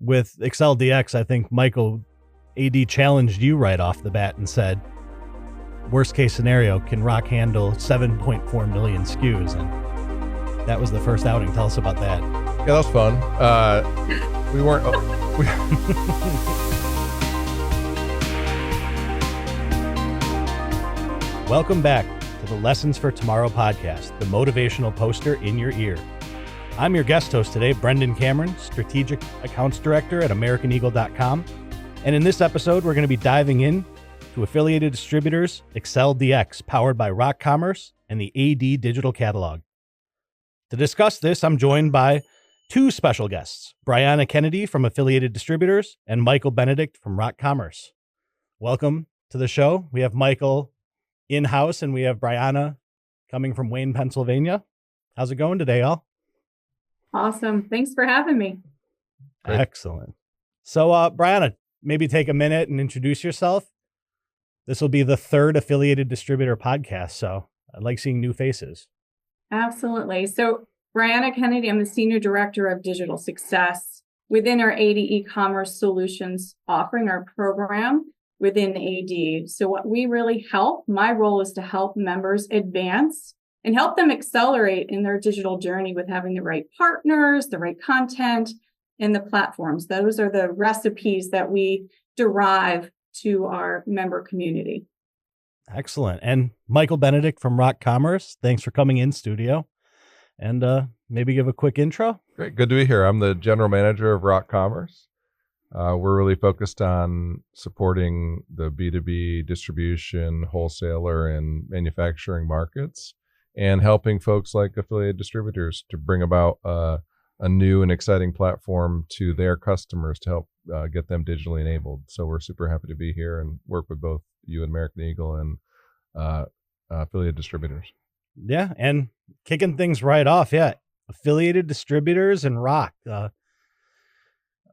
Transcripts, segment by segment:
with AccelDX, I think Michael AD challenged you right off the bat and said, worst case scenario, can ROC handle 7.4 million SKUs? And that was the first outing. Tell us about that. Yeah, that was fun. We weren't. Welcome back to the Lessons for Tomorrow podcast, the motivational poster in your ear. I'm your guest host today, Brendan Cameron, Strategic Accounts Director at AmericanEagle.com. And in this episode, we're going to be diving in to affiliated distributors, AccelDX, powered by ROC Commerce and the AD Digital Catalog. To discuss this, I'm joined by two special guests, Bryana Kennedy from Affiliated Distributors and Michael Benedict from ROC Commerce. Welcome to the show. We have Michael in-house and we have Bryana coming from Wayne, Pennsylvania. How's it going today, all? Awesome. Thanks for having me. Great. Excellent. So, Bryana, maybe take a minute and introduce yourself. This will be the third affiliated distributor podcast, so I like seeing new faces. Absolutely. So, Bryana Kennedy, I'm the Senior Director of Digital Success within our AD ecommerce solutions offering, our program within AD. So what we really help, my role is to help members advance and help them accelerate in their digital journey with having the right partners, the right content, and the platforms. Those are the recipes that we derive to our member community. Excellent. And Michael Benedict from ROC Commerce, thanks for coming in studio. And maybe give a quick intro. Great. Good to be here. I'm the General Manager of ROC Commerce. We're really focused on supporting the B2B distribution, wholesaler, and manufacturing markets, and helping folks like affiliate distributors to bring about a new and exciting platform to their customers to help get them digitally enabled. So we're super happy to be here and work with both you and American Eagle and affiliate distributors. Yeah, and kicking things right off, affiliated distributors and ROC, a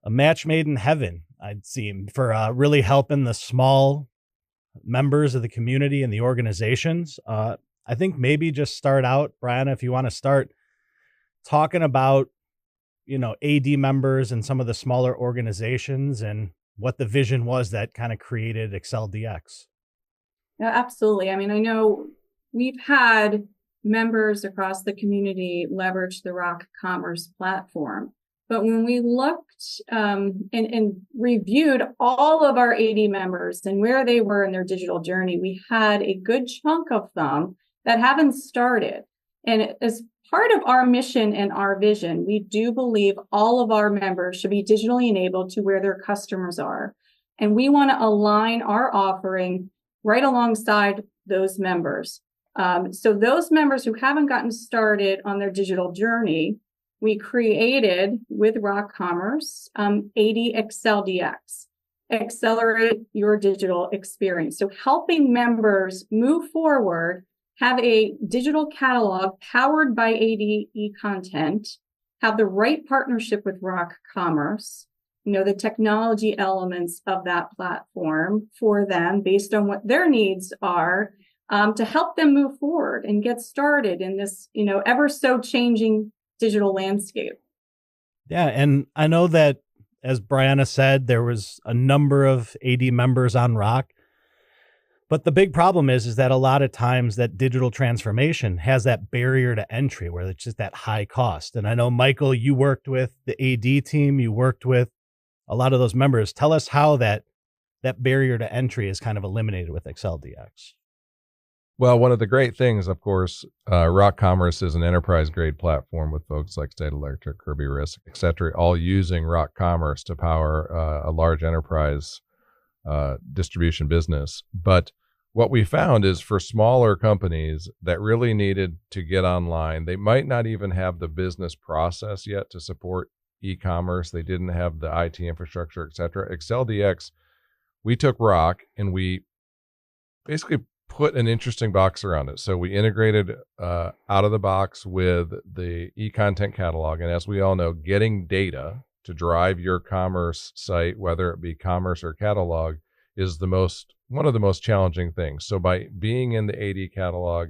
match made in heaven, I'd seem, for really helping the small members of the community and the organizations. I think maybe just start out, Bryana, if you want to start talking about, AD members and some of the smaller organizations and what the vision was that kind of created AccelDX. Yeah, absolutely. I mean, I know we've had members across the community leverage the ROC Commerce platform. But when we looked and reviewed all of our AD members and where they were in their digital journey, we had a good chunk of them that haven't started. And as part of our mission and our vision, we do believe all of our members should be digitally enabled to where their customers are. And we want to align our offering right alongside those members. So those members who haven't gotten started on their digital journey, we created with ROC Commerce, AD AccelDX, accelerate your digital experience. So helping members move forward, have a digital catalog powered by AD e-content, have the right partnership with ROC Commerce, the technology elements of that platform for them based on what their needs are, to help them move forward and get started in this, ever so changing digital landscape. Yeah. And I know that, as Bryana said, there was a number of AD members on ROC, but the big problem is that a lot of times that digital transformation has that barrier to entry where it's just that high cost. And I know, Michael, you worked with the AD team, you worked with a lot of those members. Tell us how that barrier to entry is kind of eliminated with AccelDX. Well, one of the great things, of course, ROC Commerce is an enterprise-grade platform with folks like State Electric, Kirby Risk, et cetera, all using ROC Commerce to power a large enterprise distribution business. But what we found is for smaller companies that really needed to get online, they might not even have the business process yet to support e-commerce. They didn't have the IT infrastructure, et cetera. AccelDX, we took ROC and we basically put an interesting box around it. So we integrated out of the box with the e-content catalog. And as we all know, getting data to drive your commerce site, whether it be commerce or catalog, is one of the most challenging things. So by being in the AD catalog,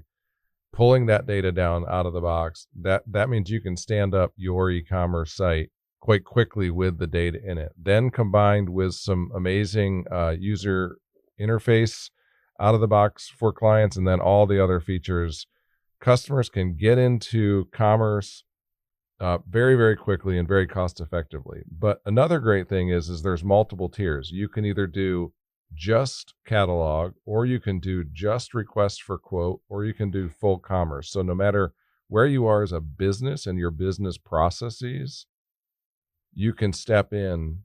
pulling that data down out of the box, that means you can stand up your e-commerce site quite quickly with the data in it. Then combined with some amazing user interface out of the box for clients, and then all the other features, customers can get into commerce very, very quickly and very cost effectively. But another great thing is there's multiple tiers. You can either do just catalog, or you can do just request for quote, or you can do full commerce. So no matter where you are as a business and your business processes, you can step in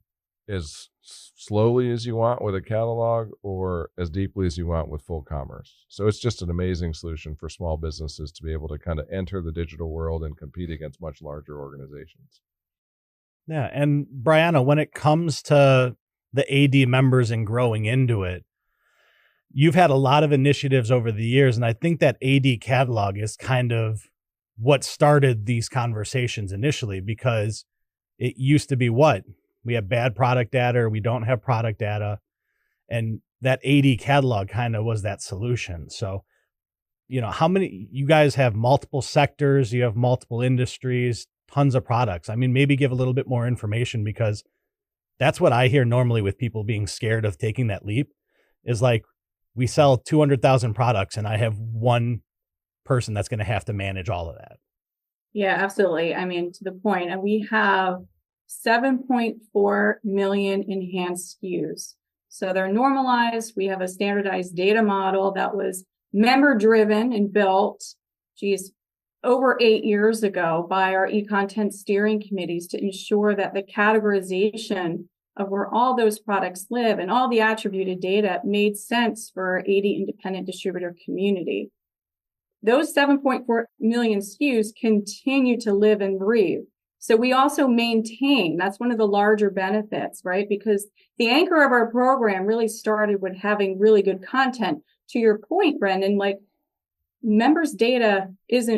as slowly as you want with a catalog or as deeply as you want with full commerce. So it's just an amazing solution for small businesses to be able to kind of enter the digital world and compete against much larger organizations. Yeah. And Bryana, when it comes to the AD members and growing into it, you've had a lot of initiatives over the years. And I think that AD catalog is kind of what started these conversations initially, because it used to be what? We have bad product data, or we don't have product data. And that AD catalog kind of was that solution. So, how many, you guys have multiple sectors, you have multiple industries, tons of products. I mean, maybe give a little bit more information, because that's what I hear normally with people being scared of taking that leap is like, we sell 200,000 products and I have one person that's going to have to manage all of that. Yeah, absolutely. I mean, to the point, and we have 7.4 million enhanced SKUs. So they're normalized. We have a standardized data model that was member driven and built, over 8 years ago by our e-content steering committees to ensure that the categorization of where all those products live and all the attributed data made sense for our 80 independent distributor community. Those 7.4 million SKUs continue to live and breathe. So we also maintain, that's one of the larger benefits, right? Because the anchor of our program really started with having really good content. To your point, Brendan, like members' data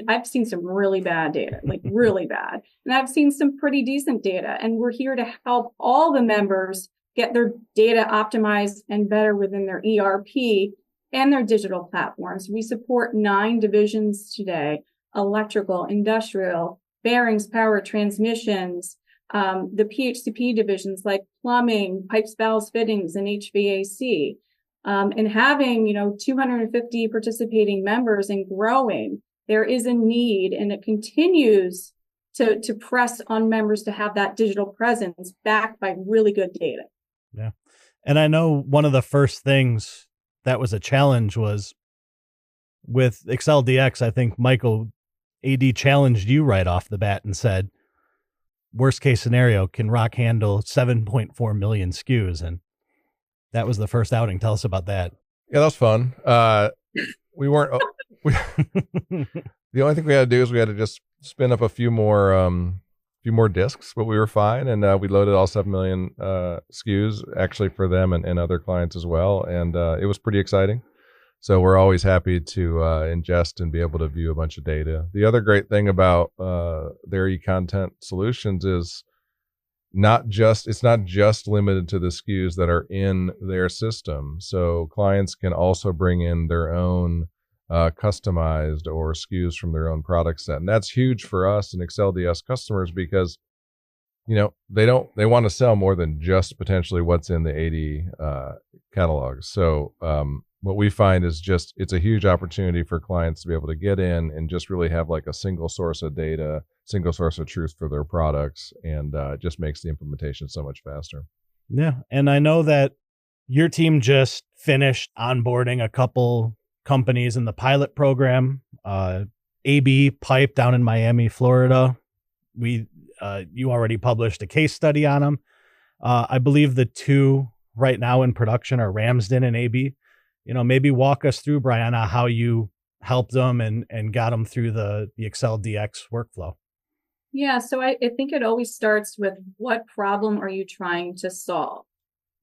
I've seen some really bad data, like really bad. And I've seen some pretty decent data. And we're here to help all the members get their data optimized and better within their ERP and their digital platforms. We support 9 divisions today: electrical, industrial, bearings, power, transmissions, the PHCP divisions like plumbing, pipes, valves, fittings, and HVAC. And having, 250 participating members and growing, there is a need, and it continues to press on members to have that digital presence backed by really good data. Yeah. And I know one of the first things that was a challenge was with AccelDX. I think Michael AD challenged you right off the bat and said, worst case scenario, can ROC handle 7.4 million SKUs? And that was the first outing. Tell us about that. Yeah, that was fun. We weren't, the only thing we had to do is we had to just spin up a few more disks, but we were fine. And we loaded all 7 million SKUs actually for them and other clients as well. And it was pretty exciting. So we're always happy to ingest and be able to view a bunch of data. The other great thing about their e-content solutions is it's not just limited to the SKUs that are in their system. So clients can also bring in their own customized or SKUs from their own product set. And that's huge for us and AccelDX customers because, they want to sell more than just potentially what's in the 80 catalogs. So what we find is it's a huge opportunity for clients to be able to get in and just really have like a single source of data, single source of truth for their products. And it just makes the implementation so much faster. Yeah. And I know that your team just finished onboarding a couple companies in the pilot program, AB Pipe down in Miami, Florida. You already published a case study on them. I believe the 2 right now in production are Ramsden and AB. Maybe walk us through, Bryana, how you helped them and got them through the AccelDX workflow. Yeah, so I think it always starts with what problem are you trying to solve,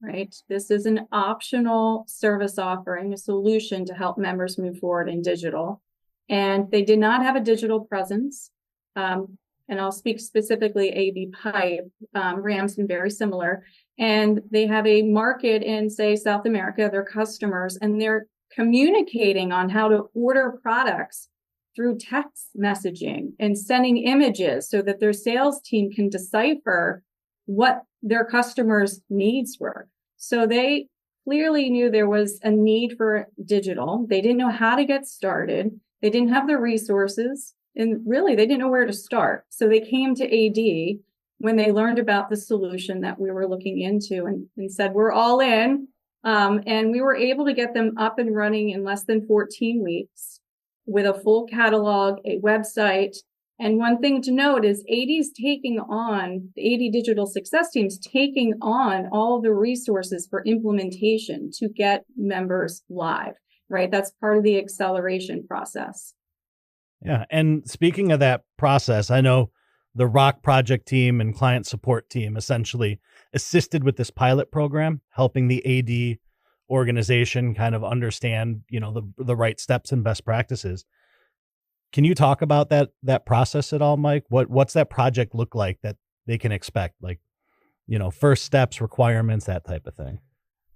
right? This is an optional service offering, a solution to help members move forward in digital. And they did not have a digital presence. And I'll speak specifically AB Pipe, Ramsden, very similar. And they have a market in, say, South America, their customers, and they're communicating on how to order products through text messaging and sending images so that their sales team can decipher what their customers' needs were. So they clearly knew there was a need for digital. They didn't know how to get started. They didn't have the resources, and really they didn't know where to start. So they came to AD when they learned about the solution that we were looking into and said, we're all in. And we were able to get them up and running in less than 14 weeks with a full catalog, a website. And one thing to note is AD's taking on, the AD Digital Success Team's taking on all the resources for implementation to get members live, right? That's part of the acceleration process. Yeah. And speaking of that process, I know the ROC project team and client support team essentially assisted with this pilot program, helping the AD organization kind of understand, the right steps and best practices. Can you talk about that process at all, Mike? What's that project look like that they can expect? Like, first steps, requirements, that type of thing.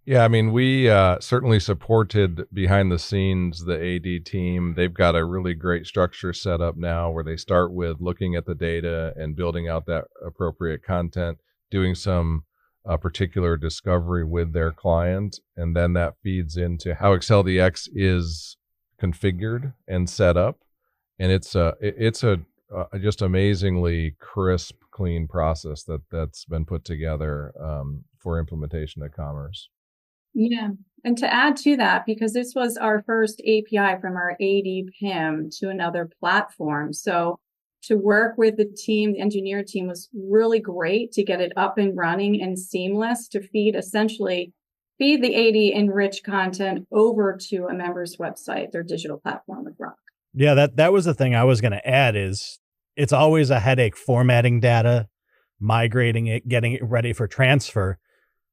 Yeah, I mean, we certainly supported behind the scenes the AD team. They've got a really great structure set up now where they start with looking at the data and building out that appropriate content, doing some particular discovery with their client, and then that feeds into how AccelDX is configured and set up. And it's a just amazingly crisp, clean process that's been put together for implementation of commerce. Yeah. And to add to that, because this was our first API from our AD PIM to another platform. So to work with the team, the engineer team, was really great to get it up and running and seamless to feed the AD enriched content over to a member's website, their digital platform with ROC. Yeah, that was the thing I was going to add is it's always a headache formatting data, migrating it, getting it ready for transfer.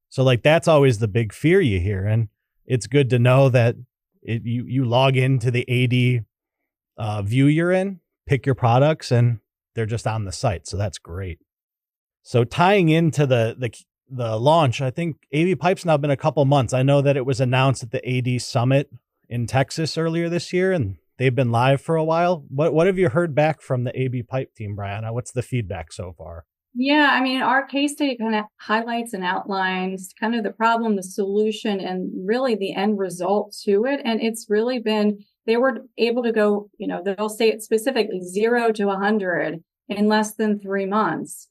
So that's always the big fear you hear. And it's good to know that you log into the AD view you're in, pick your products, and they're just on the site. So that's great. So tying into the launch, I think AV Pipe's now been a couple months. I know that it was announced at the AD Summit in Texas earlier this year, and they've been live for a while. What have you heard back from the AV Pipe team, Bryana? What's the feedback so far? Yeah, I mean, our case study kind of highlights and outlines kind of the problem, the solution, and really the end result to it. And it's really been, they were able to go, they'll say it specifically 0 to 100 in less than 3 months.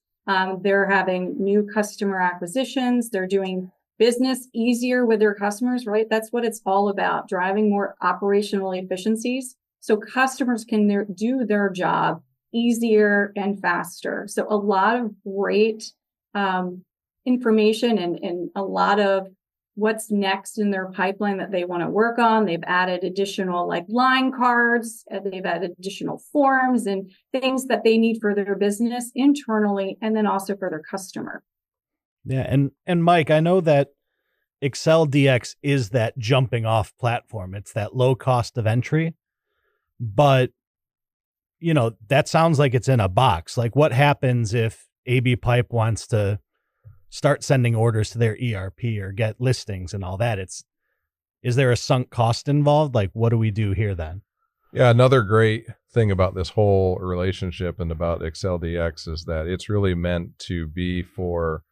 They're having new customer acquisitions. They're doing business easier with their customers, right? That's what it's all about, driving more operational efficiencies so customers can do their job easier and faster. So a lot of great information and a lot of what's next in their pipeline that they want to work on. They've added additional line cards, they've added additional forms and things that they need for their business internally and then also for their customer. Yeah. And Mike, I know that AccelDX is that jumping off platform. It's that low cost of entry, but that sounds like it's in a box. What happens if AB Pipe wants to start sending orders to their ERP or get listings and all that? Is there a sunk cost involved? What do we do here then? Yeah, another great thing about this whole relationship and about AccelDX is that it's really meant to be for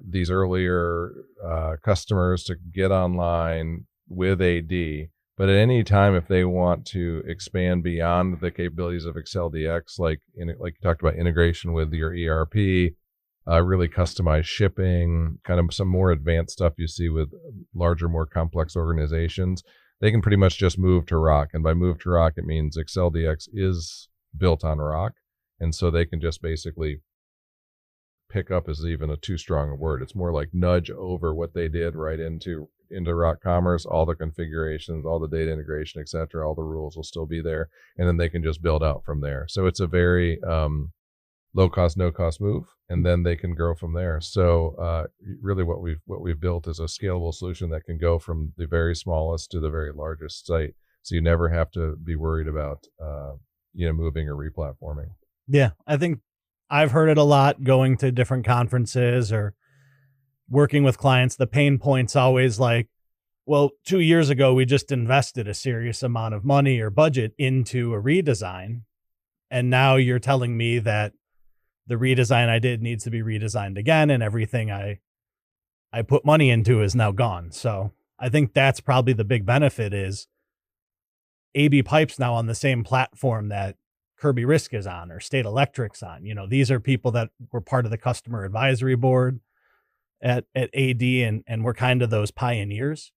these earlier customers to get online with AD. But at any time, if they want to expand beyond the capabilities of AccelDX, like you talked about, integration with your ERP, really customized shipping, kind of some more advanced stuff you see with larger, more complex organizations, they can pretty much just move to ROC. And by move to ROC, it means AccelDX is built on ROC. And so they can just basically pick up is even a too strong a word. It's more like nudge over what they did right into ROC Commerce, all the configurations, all the data integration, et cetera, all the rules will still be there. And then they can just build out from there. So it's a very low cost, no cost move. And then they can grow from there. So really what we've built is a scalable solution that can go from the very smallest to the very largest site. So you never have to be worried about moving or replatforming. Yeah, I think I've heard it a lot going to different conferences or working with clients. The pain point's always 2 years ago, we just invested a serious amount of money or budget into a redesign. And now you're telling me that the redesign I did needs to be redesigned again, and everything I put money into is now gone. So I think that's probably the big benefit is AB Pipe's now on the same platform that Kirby Risk is on or State Electric's on. You know, these are people that were part of the customer advisory board at AD, and we're kind of those pioneers.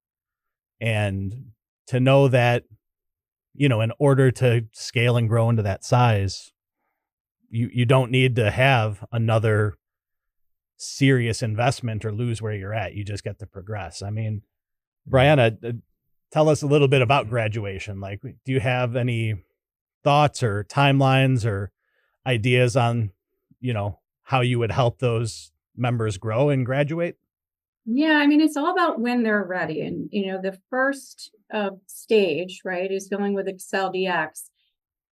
And to know that, you know, in order to scale and grow into that size, you don't need to have another serious investment or lose where you're at. You just get to progress. I mean, Bryana, tell us a little bit about graduation. Like, do you have any thoughts or timelines or ideas on, you know, how you would help those members grow and graduate? Yeah, I mean, it's all about when they're ready. And, you know, the first stage, right, is going with AccelDX.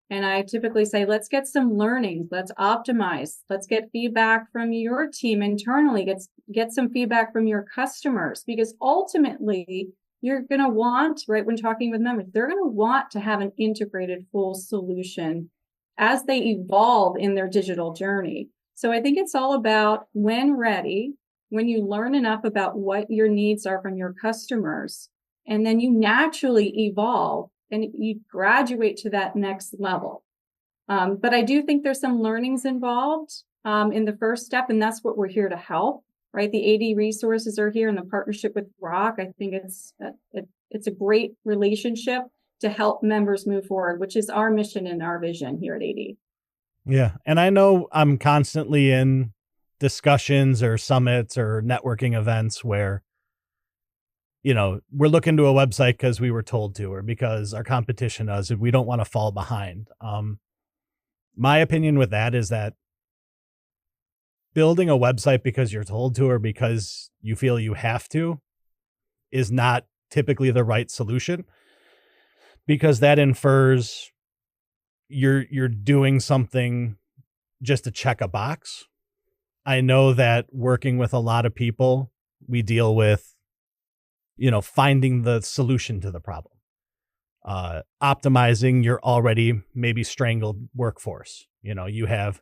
And I typically say, let's get some learnings, let's optimize, let's get feedback from your team internally, get some feedback from your customers, because ultimately you're going to want, right, when talking with members, they're going to want to have an integrated full solution as they evolve in their digital journey. So I think it's all about when ready, when you learn enough about what your needs are from your customers, and then you naturally evolve and you graduate to that next level. But I do think there's some learnings involved in the first step, and that's what we're here to help, right? The AD resources are here in the partnership with ROC. I think it's a great relationship to help members move forward, which is our mission and our vision here at AD. Yeah. And I know I'm constantly in discussions or summits or networking events where, you know, we're looking to a website because we were told to, or because our competition does, and we don't want to fall behind. My opinion with that is that building a website because you're told to, or because you feel you have to, is not typically the right solution, because that infers you're doing something just to check a box. I know that working with a lot of people, we deal with, you know, finding the solution to the problem, optimizing your already maybe strangled workforce. You know, you have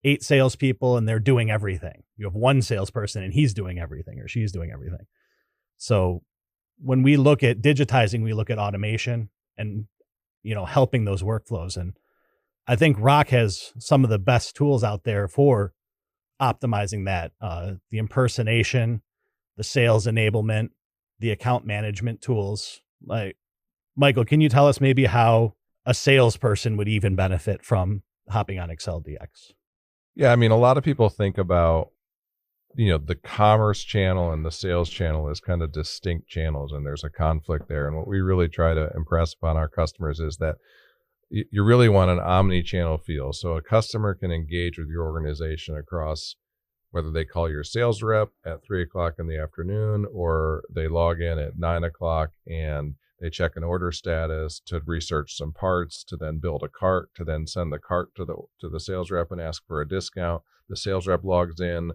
8 salespeople and they're doing everything. You have 1 salesperson and he's doing everything or she's doing everything. So when we look at digitizing, we look at automation and, you know, helping those workflows. And I think ROC has some of the best tools out there for optimizing that, the impersonation, the sales enablement, the account management tools. Like, Michael, can you tell us maybe how a salesperson would even benefit from hopping on AccelDX? Yeah, I mean, a lot of people think about, you know, the commerce channel and the sales channel as kind of distinct channels, and there's a conflict there. And what we really try to impress upon our customers is that you really want an omni-channel feel. So a customer can engage with your organization across, whether they call your sales rep at 3:00 in the afternoon, or they log in at 9:00 and they check an order status to research some parts, to then build a cart, to then send the cart to the sales rep and ask for a discount. The sales rep logs in,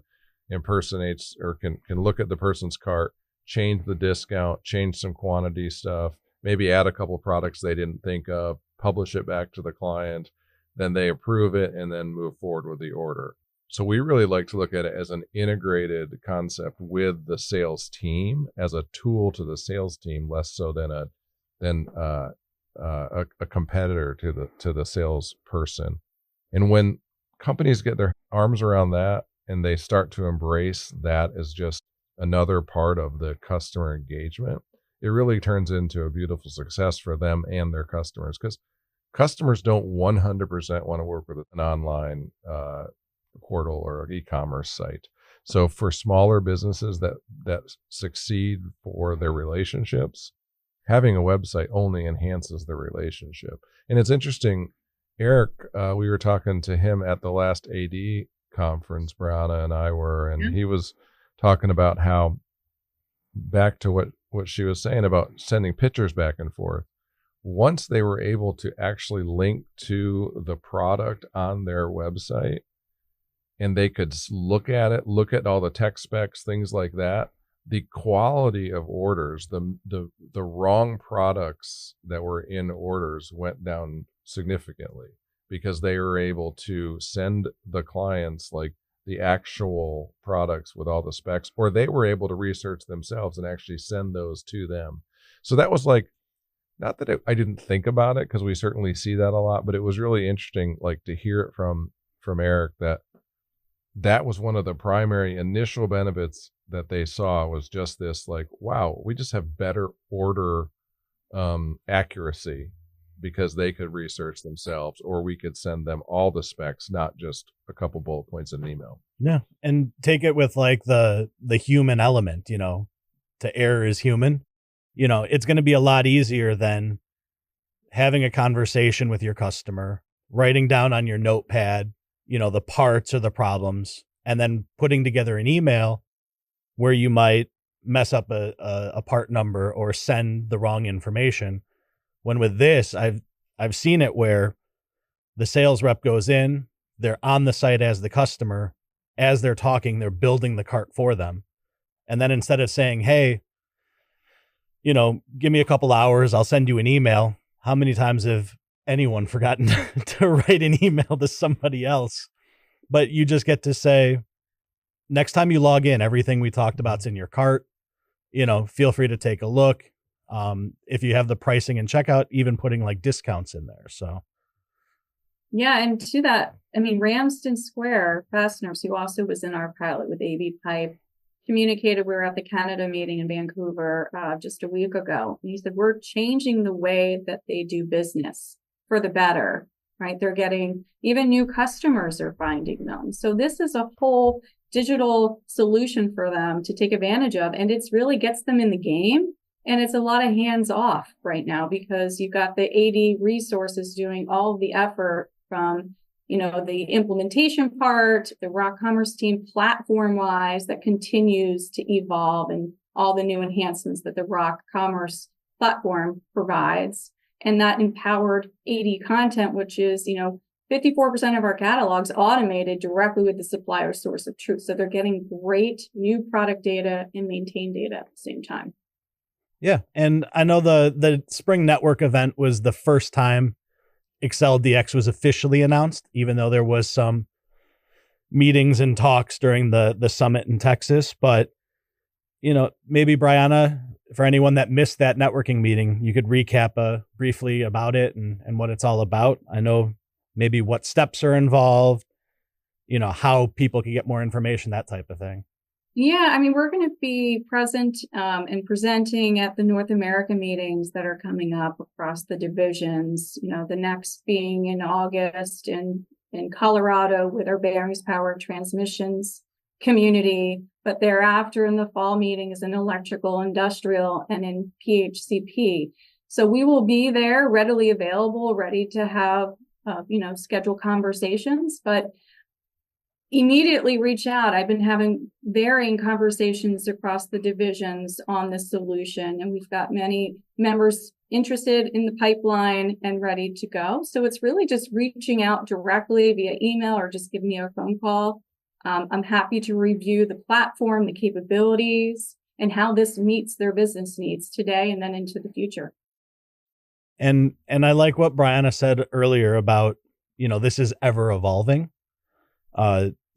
impersonates, or can look at the person's cart, change the discount, change some quantity stuff, maybe add a couple products they didn't think of, publish it back to the client, then they approve it and then move forward with the order. So we really like to look at it as an integrated concept with the sales team, as a tool to the sales team, less so than a competitor to the salesperson. And when companies get their arms around that and they start to embrace that as just another part of the customer engagement, it really turns into a beautiful success for them and their customers, because customers don't 100% want to work with an online portal or e-commerce site. So for smaller businesses that succeed for their relationships, having a website only enhances the relationship. And it's interesting, Eric, we were talking to him at the last AD conference, Bryana and I were, and he was talking about how, back to what she was saying about sending pictures back and forth, once they were able to actually link to the product on their website, and they could look at it, look at all the tech specs, things like that, the quality of orders, the wrong products that were in orders went down significantly, because they were able to send the clients like the actual products with all the specs, or they were able to research themselves and actually send those to them. So that was like, not that I didn't think about it, because we certainly see that a lot, but it was really interesting, like to hear it from Eric, that was one of the primary initial benefits that they saw, was just this like, wow, we just have better order accuracy because they could research themselves, or we could send them all the specs, not just a couple bullet points in an email. Yeah. And take it with like the human element, to err is human. It's going to be a lot easier than having a conversation with your customer, writing down on your notepad, the parts or the problems, and then putting together an email where you might mess up a part number or send the wrong information. When with this, I've seen it where the sales rep goes in, they're on the site as the customer, as they're talking, they're building the cart for them. And then instead of saying, hey, give me a couple hours, I'll send you an email. How many times have anyone forgotten to write an email to somebody else? But you just get to say, next time you log in, everything we talked about's in your cart. Feel free to take a look. If you have the pricing and checkout, even putting like discounts in there. So. Yeah. And to that, Ramsden Square Fasteners, who also was in our pilot with AV Pipe, communicated, we were at the Canada meeting in Vancouver just a week ago. And he said, we're changing the way that they do business for the better, right? They're getting, even new customers are finding them. So this is a whole digital solution for them to take advantage of. And it's really gets them in the game. And it's a lot of hands off right now, because you've got the AD resources doing all of the effort from, the implementation part, the ROC Commerce team platform wise that continues to evolve, and all the new enhancements that the ROC Commerce platform provides. And that empowered AD content, which is, 54% of our catalogs automated directly with the supplier source of truth. So they're getting great new product data and maintained data at the same time. Yeah. And I know the Spring Network event was the first time AccelDX was officially announced, even though there was some meetings and talks during the summit in Texas. But, maybe Bryana, for anyone that missed that networking meeting, you could recap briefly about it and what it's all about. I know maybe what steps are involved, how people can get more information, that type of thing. Yeah, we're going to be present and presenting at the North America meetings that are coming up across the divisions. The next being in August in Colorado with our bearings power transmissions community. But thereafter in the fall meeting is in electrical, industrial, and in PHCP. So we will be there readily available, ready to have, schedule conversations. But immediately reach out. I've been having varying conversations across the divisions on this solution, and we've got many members interested in the pipeline and ready to go. So it's really just reaching out directly via email or just give me a phone call. I'm happy to review the platform, the capabilities, and how this meets their business needs today and then into the future. And I like what Bryana said earlier about, this is ever evolving.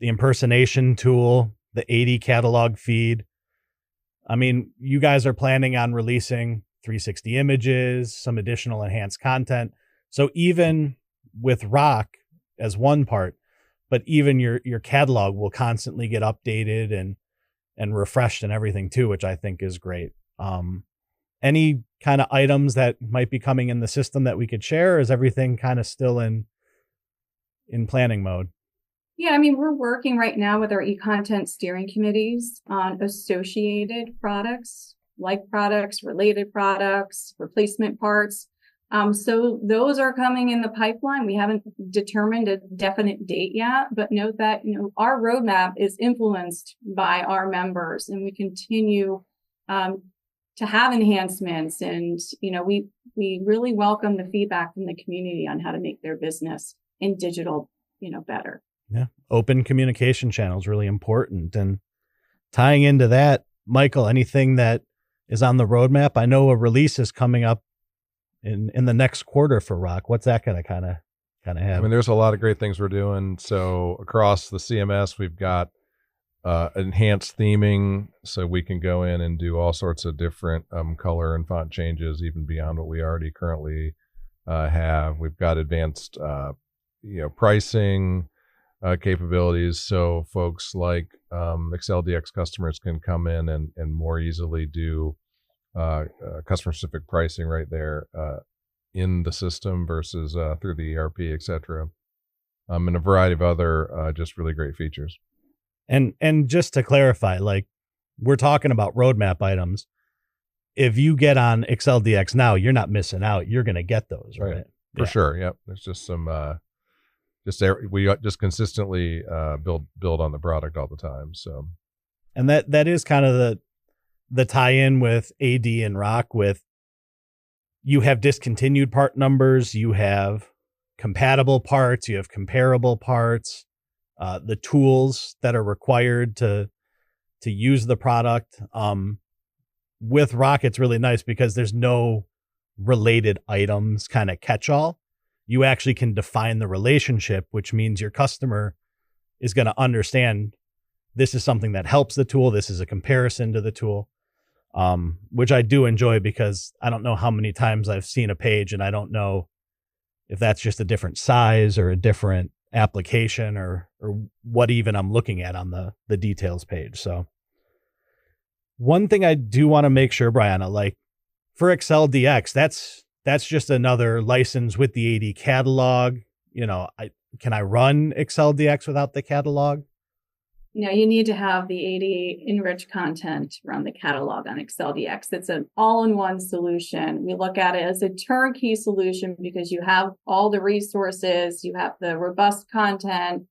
The impersonation tool, the AD catalog feed. You guys are planning on releasing 360 images, some additional enhanced content. So even with ROC as one part, but even your catalog will constantly get updated and refreshed and everything too, which I think is great. Any kind of items that might be coming in the system that we could share? Or is everything kind of still in planning mode? Yeah, we're working right now with our e-content steering committees on associated products, like products, related products, replacement parts. So those are coming in the pipeline. We haven't determined a definite date yet, but note that, our roadmap is influenced by our members, and we continue to have enhancements. And, we really welcome the feedback from the community on how to make their business in digital, better. Yeah. Open communication channels, really important. And tying into that, Michael, anything that is on the roadmap? I know a release is coming up in the next quarter for ROC. What's that going to kind of kind of have. I mean, there's a lot of great things we're doing. So across the CMS, we've got enhanced theming, so we can go in and do all sorts of different color and font changes, even beyond what we already currently have. We've got advanced, pricing capabilities, so folks like AccelDX customers can come in and more easily do customer-specific pricing right there in the system versus through the ERP, et cetera, and a variety of other just really great features. And just to clarify, like, we're talking about roadmap items. If you get on AccelDX now, you're not missing out. You're going to get those, right? For sure. Yep. There's just some, we just consistently build on the product all the time. So, and that is kind of the tie-in with AD and ROC. With, you have discontinued part numbers, you have compatible parts, you have comparable parts. The tools that are required to use the product. With ROC, it's really nice because there's no related items kind of catch-all. You actually can define the relationship, which means your customer is going to understand this is something that helps the tool. This is a comparison to the tool, which I do enjoy, because I don't know how many times I've seen a page and I don't know if that's just a different size or a different application or what even I'm looking at on the details page. So one thing I do want to make sure, Bryana, like, for AccelDX, that's just another license with the AD catalog. Can I run AccelDX without the catalog? No, you need to have the AD enriched content run the catalog on AccelDX. It's an all-in-one solution. We look at it as a turnkey solution because you have all the resources, you have the robust content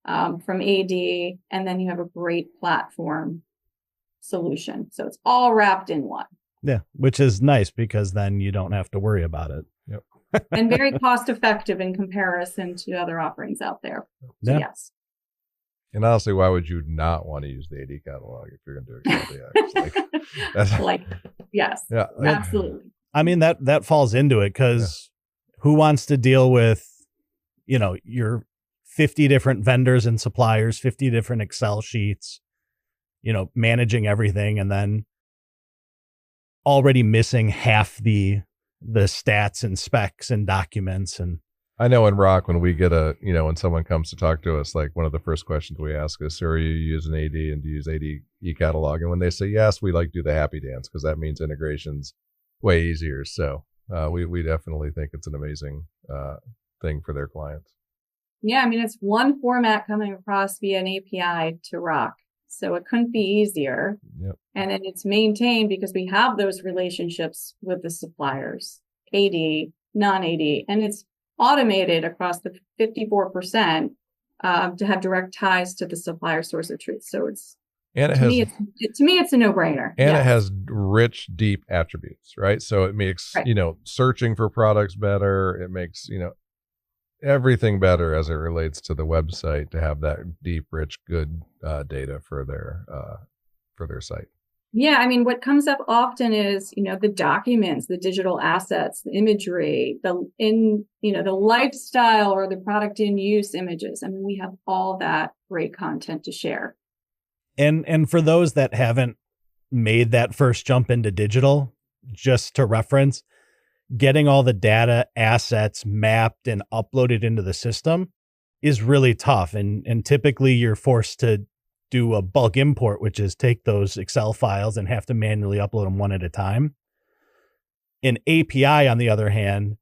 from AD, and then you have a great platform solution. So it's all wrapped in one. Yeah, which is nice because then you don't have to worry about it. Yep. And very cost effective in comparison to other offerings out there. So yeah. Yes. And honestly, why would you not want to use the AD catalog if you're going to do AccelDX? Yes, yeah, absolutely. I mean, that falls into it, because who wants to deal with, your 50 different vendors and suppliers, 50 different Excel sheets, managing everything, and then already missing half the stats and specs and documents. And I know in ROC, when we get when someone comes to talk to us, like, one of the first questions we ask is, so are you using AD, and do you use AD e-catalog? And when they say yes, we do the happy dance, because that means integration's way easier. So we definitely think it's an amazing thing for their clients. Yeah, I mean, it's one format coming across via an API to ROC. So it couldn't be easier. Yep. And then it's maintained because we have those relationships with the suppliers, AD, non-AD, and it's automated across the 54% to have direct ties to the supplier source of truth. So to me, it's a no-brainer. And It has rich, deep attributes, right? So it makes, searching for products better. It makes, everything better as it relates to the website, to have that deep, rich, good data for their site. Yeah, I mean, what comes up often is, the documents, the digital assets, the imagery, the lifestyle or the product in use images. I mean, we have all that great content to share. And for those that haven't made that first jump into digital, just to reference, getting all the data assets mapped and uploaded into the system is really tough. And typically you're forced to do a bulk import, which is take those Excel files and have to manually upload them one at a time. An API, on the other hand,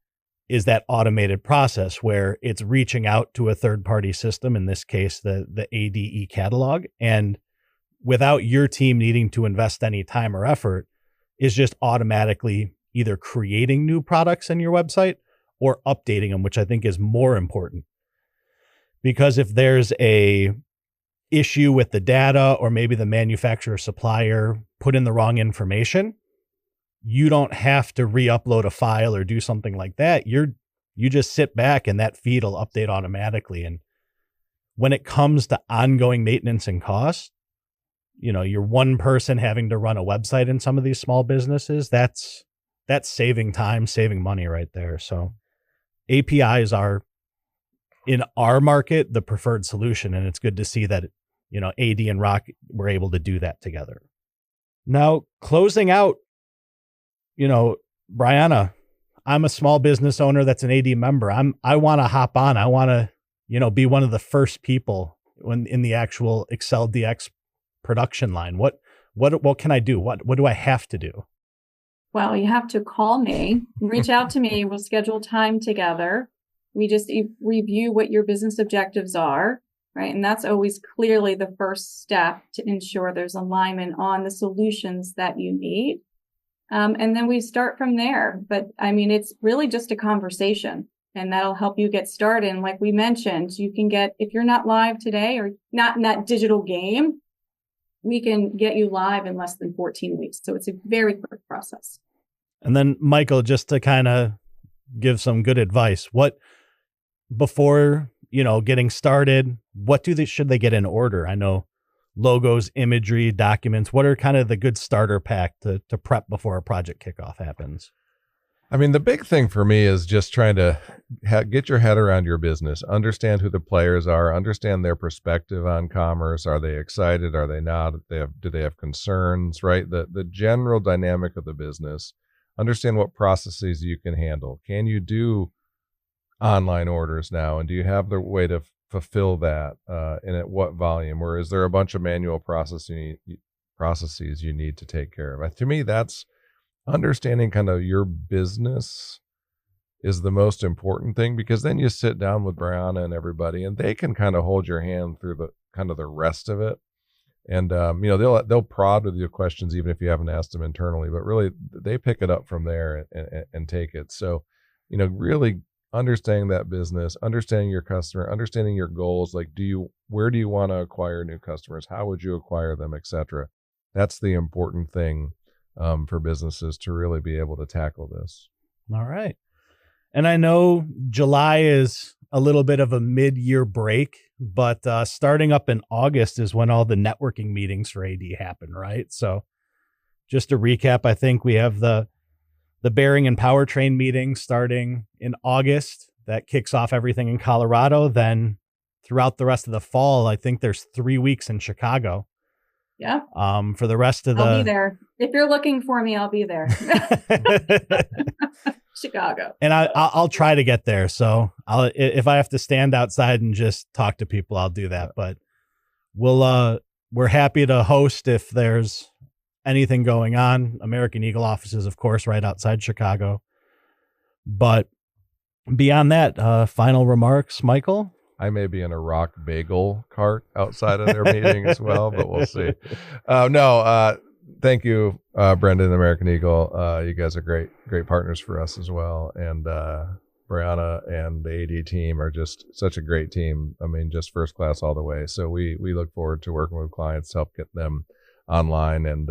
is that automated process where it's reaching out to a third-party system, in this case, the ADE catalog, and without your team needing to invest any time or effort, is just automatically either creating new products in your website or updating them, which I think is more important. Because if there's a issue with the data, or maybe the manufacturer supplier put in the wrong information, you don't have to re-upload a file or do something like that. You just sit back and that feed will update automatically. And when it comes to ongoing maintenance and costs, you're one person having to run a website in some of these small businesses. That's saving time, saving money right there. So APIs are in our market, the preferred solution. And it's good to see that, AD and ROC were able to do that together. Now, closing out, Bryana, I'm a small business owner that's an AD member. I want to hop on. I want to, be one of the first people in the actual AccelDX production line. What can I do? What do I have to do? Well, you have to call me, reach out to me. We'll schedule time together. We just review what your business objectives are, right? And that's always clearly the first step to ensure there's alignment on the solutions that you need. And then we start from there. But it's really just a conversation, and that'll help you get started. And like we mentioned, you can if you're not live today or not in that digital game, we can get you live in less than 14 weeks. So it's a very quick process. And then Michael, just to kind of give some good advice, before, getting started, what should they get in order? I know logos, imagery, documents. What are kind of the good starter pack to prep before a project kickoff happens? The big thing for me is just trying to get your head around your business, understand who the players are, understand their perspective on commerce. Are they excited? Are they not? Do they have concerns, right? The general dynamic of the business, understand what processes you can handle. Can you do online orders now? And do you have the way to fulfill that and at what volume? Or is there a bunch of manual processes you need to take care of? To me, that's understanding kind of your business is the most important thing, because then you sit down with Bryana and everybody, and they can kind of hold your hand through the kind of the rest of it. And they'll prod with your questions even if you haven't asked them internally, but really they pick it up from there and take it. So, really understanding that business, understanding your customer, understanding your goals, like where do you want to acquire new customers? How would you acquire them, et cetera? That's the important thing for businesses to really be able to tackle this. All right. And I know July is a little bit of a mid-year break, but starting up in August is when all the networking meetings for AD happen, right? So just to recap, I think we have the Bearing and Powertrain meeting starting in August. That kicks off everything in Colorado. Then throughout the rest of the fall, I think there's 3 weeks in Chicago. Yeah. For the rest of I'll be there. If you're looking for me, I'll be there. Chicago. And I'll try to get there. So if I have to stand outside and just talk to people, I'll do that. But we're happy to host if there's anything going on. American Eagle offices, of course, right outside Chicago. But beyond that, final remarks, Michael? I may be in a ROC bagel cart outside of their meeting as well, but we'll see. Thank you, Brendan and American Eagle. You guys are great partners for us as well. And Bryana and the AD team are just such a great team. Just first class all the way. So we look forward to working with clients to help get them online and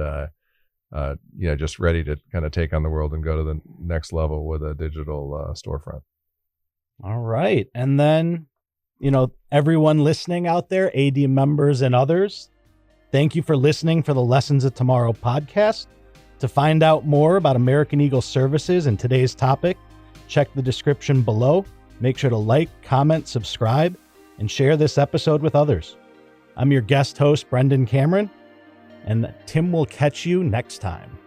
just ready to kind of take on the world and go to the next level with a digital storefront. All right. And then, everyone listening out there, AD members and others, thank you for listening for the Lessons of Tomorrow podcast. To find out more about American Eagle services and today's topic, check the description below. Make sure to like, comment, subscribe, and share this episode with others. I'm your guest host, Brendan Cameron, and Tim will catch you next time.